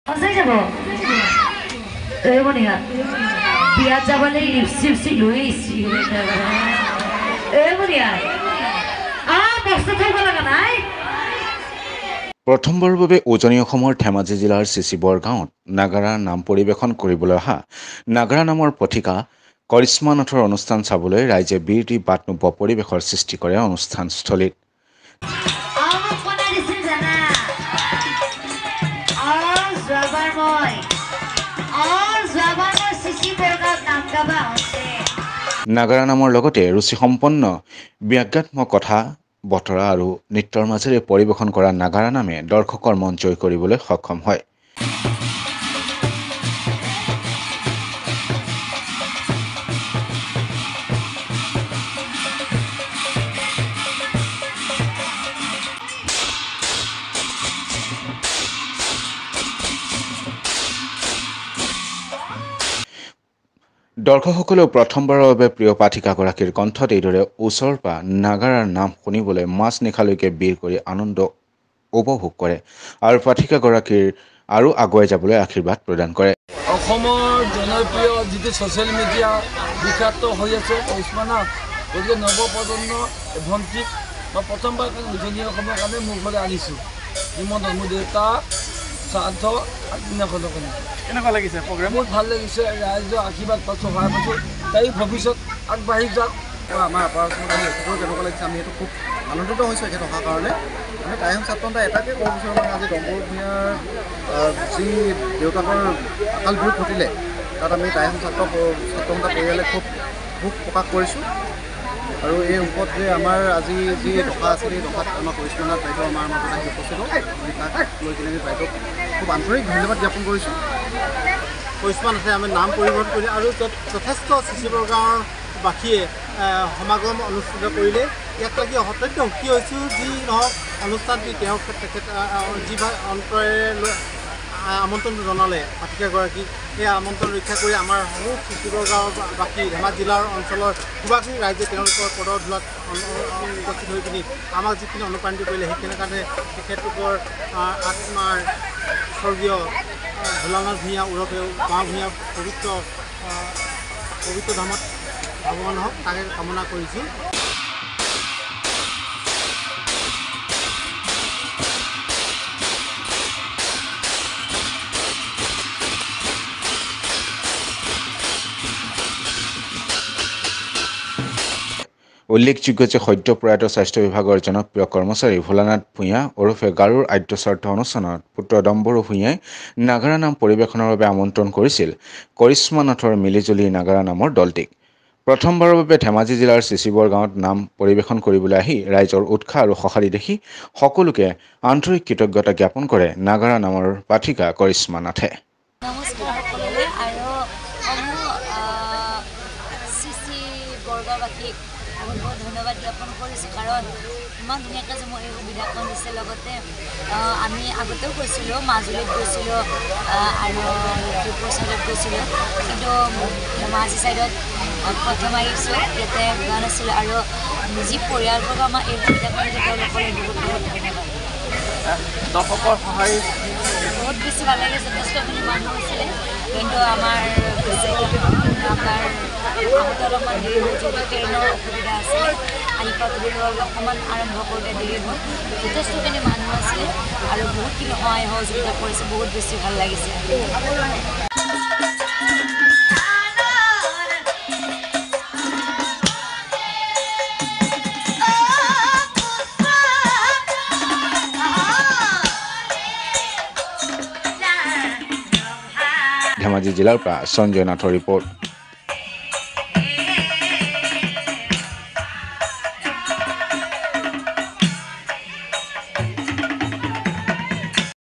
সঁচাই যাব এই মনিহা বিয়াত যাবলৈ লিপষ্টিক লৈ আহিছি এই মনিহা বস্তু খাব লগা নাই। প্ৰথমবাৰৰ বাবে উজনি অসমৰ ধেমাজি জিলাৰ চিচিবৰ গাঁৱত নাগাৰা নাম পৰিৱেশন কৰিবলৈ অহা নাগাৰা নামৰ পথিকা কৰিশ্মা নাথৰ অনুষ্ঠান চাবলৈ ৰাইজে বীৰ দি বাট নোপোৱা পৰিৱেশৰ সৃষ্টি কৰে অনুষ্ঠানস্থলীত। নাগাৰা নামৰ লগতে ৰুচিসম্পন্ন ব্যংগাত্মক কথা বতৰা আৰু নৃত্যৰ মাজেৰে পৰিৱেশন কৰা নাগাৰা নামে দৰ্শকৰ মন জয় কৰিবলৈ সক্ষম হয়। দৰ্শকসকলেও প্ৰথমবাৰৰ বাবে প্ৰিয় পাঠিকাগৰাকীৰ কণ্ঠত এইদৰে ওচৰৰ পৰা নাগাৰাৰ নাম শুনিবলৈ মাজ নিশালৈকে বীৰ কৰি আনন্দ উপভোগ কৰে আৰু পাঠিকাগৰাকীৰ আৰু আগুৱাই যাবলৈ আশীৰ্বাদ প্ৰদান কৰে। অসমৰ জনপ্ৰিয় যিটো ছ'চিয়েল মিডিয়া বিখ্যাত হৈ আছে কৰিশ্মা নাথ, গতিকে নৱপ্ৰজন্ম ভণ্টিক মই প্ৰথমবাৰ উজনি অসমৰ কাৰণে মোৰ ঘৰলৈ আনিছোঁ নিমন্ত্ৰণ। মোৰ দেউতা শ্ৰাদ্ধ আগদিনাখনৰ কাৰণে কেনেকুৱা লাগিছে প্ৰগ্ৰেম? বহুত ভাল লাগিছে, ৰাইজৰ আশীৰ্বাদ পাইছোঁ, সহায় পাইছোঁ। তাই ভৱিষ্যত আগবাঢ়ি যাওক। আমাৰ আপাৰচমত আহি এখেতৰ কেনেকুৱা লাগিছে, আমি সেইটো খুব আনন্দিত হৈছোঁ এখেত অহাৰ কাৰণে। আমি টাইম ছাত্ৰতা এটাকে ক'ব বিচাৰোঁ, মানে আজি ডম্বৰ ভূঞাৰ যি দেউতাকৰ অকাল বিয়োগ ঘটিলে তাত আমি টাইম ছাত্ৰতা পৰিয়ালে খুব দুখ প্ৰকাশ কৰিছোঁ। আৰু এই ওপৰত যে আমাৰ আজি যি দফা আছিল এই দফাত আমাৰ কৰিশ্মা নাথ বাইদেউ আমাৰ মাজত আহি উপস্থিত হ'ল। আমি তাক লৈ কিনে আমি বাইদেউক খুব আন্তৰিক ধন্যবাদ জ্ঞাপন কৰিছোঁ। কৰিশ্মা নাথে আমি নাম পৰিৱৰ্তন কৰিলে আৰু যথেষ্ট চিচিবৰ গাঁৱৰ বাসীয়ে সমাগম অনুষ্ঠিত কৰিলে। ইয়াত লাগি অত্যন্ত সুখী হৈছোঁ। যি নহওক অনুষ্ঠানটি তেওঁক তেখেত যিভাগ অন্তৰেৰে আমন্ত্ৰণ জনালে পাঠিকাগৰাকীক, সেই আমন্ত্ৰণ ৰক্ষা কৰি আমাৰ সমূহ চিচিবৰ গাঁৱৰ বাসী ধেমাজি জিলাৰ অঞ্চলৰ সুবাসী ৰাইজে তেওঁলোকৰ পদৰ ধূলাত উপস্থিত হৈ পিনি আমাক যিখিনি অনুপ্ৰাণিত কৰিলে, সেইখিনি কাৰণে তেখেতলোকৰ আত্মাৰ স্বৰ্গীয় ভোলানাথ ভূঞা ওৰফে গাঁও ভূঞা পবিত্ৰ ধামত ভগৱান হওক তাকে কামনা কৰিছোঁ। উল্লেখযোগ্য যে সদ্য প্ৰয়াত স্বাস্থ্য বিভাগৰ জনপ্ৰিয় কৰ্মচাৰী ভোলানাথ ভূঞা ওৰফে গাৰুৰ আদ্য শ্ৰাদ্ধ অনুষ্ঠানত পুত্ৰ ডম্বৰু ভূঞাই নাগাৰা নাম পৰিৱেশনৰ বাবে আমন্ত্ৰণ কৰিছিল কৰিশ্মা নাথৰ মিলিজুলি নাগাৰা নামৰ দলটিক। প্ৰথমবাৰৰ বাবে ধেমাজি জিলাৰ চিচিবৰ গাঁৱত নাম পৰিৱেশন কৰিবলৈ আহি ৰাইজৰ উৎসাহ আৰু সঁহাৰি দেখি সকলোকে আন্তৰিক কৃতজ্ঞতা জ্ঞাপন কৰে নাগাৰা নামৰ পাঠিকা কৰিশ্মা নাথে। নমস্কাৰ সকলোলৈ আৰু চিচি বৰ্গবাসীক বহুত ধন্যবাদ জ্ঞাপন কৰিছোঁ, কাৰণ ইমান ধুনীয়াকৈ যে মই এই সুবিধাখন দিছে। লগতে আমি আগতেও গৈছিলোঁ, মাজুলীত গৈছিলোঁ আৰু ডিব্ৰু চাইডত গৈছিলোঁ, কিন্তু ধেমাজি চাইডত প্ৰথম আহিছোঁ, ইয়াতে যোৱা নাছিলোঁ। আৰু যি পৰিয়ালবৰ্গ আমাৰ এই সুবিধাখন দিছে তেওঁলোকলৈ বহুত বহুত ধন্যবাদ। দৰ্শকৰ সহায় বহুত বেছি ভাল লাগে, যথেষ্টখিনি মানুহ হৈছিলে, কিন্তু আমাৰ আহোঁতে অলপমান দেৰি হ'ল, যিহেতু ট্ৰেইনৰ অসুবিধা আছিলে, আহি পাবলৈ অকণমান আৰম্ভ কৰোঁতে দেৰি হ'ল। যথেষ্টখিনি মানুহ আছিলে আৰু বহুতখিনি সহায় সহযোগিতা কৰিছে, বহুত বেছি ভাল লাগিছে। ধেমাজি জিলাৰ পৰা সঞ্জয় নাথৰ ৰিপৰ্ট।